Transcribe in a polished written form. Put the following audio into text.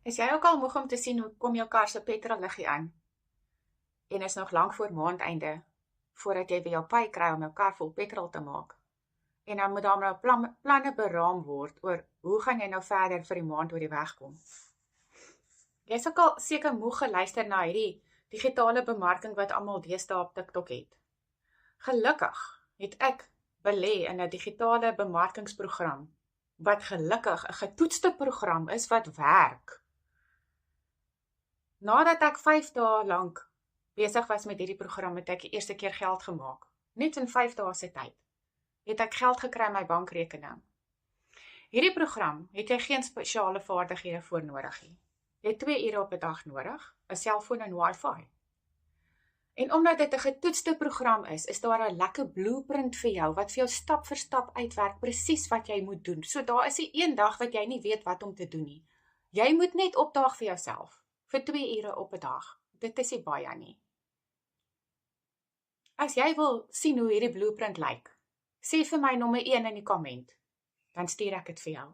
Is jy ook al moeg om te sien hoe kom jou kar se petrolliggie aan? En is nog lank voor maandeinde, voordat jy weer jou pay kry om jou kar vol petrol te maak. En dan moet daar nou planne beraam word oor hoe gaan jy nou verder vir die maand oor die weg kom. Jy is ook al seker moeg geluister na hierdie digitale bemarking wat almal deesdae op TikTok het. Gelukkig het ek belê in 'n digitale bemarkingsprogram, wat gelukkig 'n getoetste program is wat werk. Nadat ek 5 dae lank besig was met hierdie program, het ek die eerste keer geld gemaak. Net in 5 dae se tyd het ek geld gekry in my bankrekening. Hierdie program het jy geen spesiale vaardighede voor nodig nie. Jy het 2 ure op 'n dag nodig, 'n selfoon en wifi. En omdat dit 'n getoetste program is daar 'n lekker blueprint vir jou, wat vir jou stap vir stap uitwerk, presies wat jy moet doen. So daar is nie een dag wat jy nie weet wat om te doen nie. Jy moet net opdaag vir jouself, vir 2 ure op 'n dag. Dit is nie baie nie. As jy wil sien hoe hierdie blueprint lyk, sê vir my nommer 1 in die komment, dan stuur ek dit vir jou.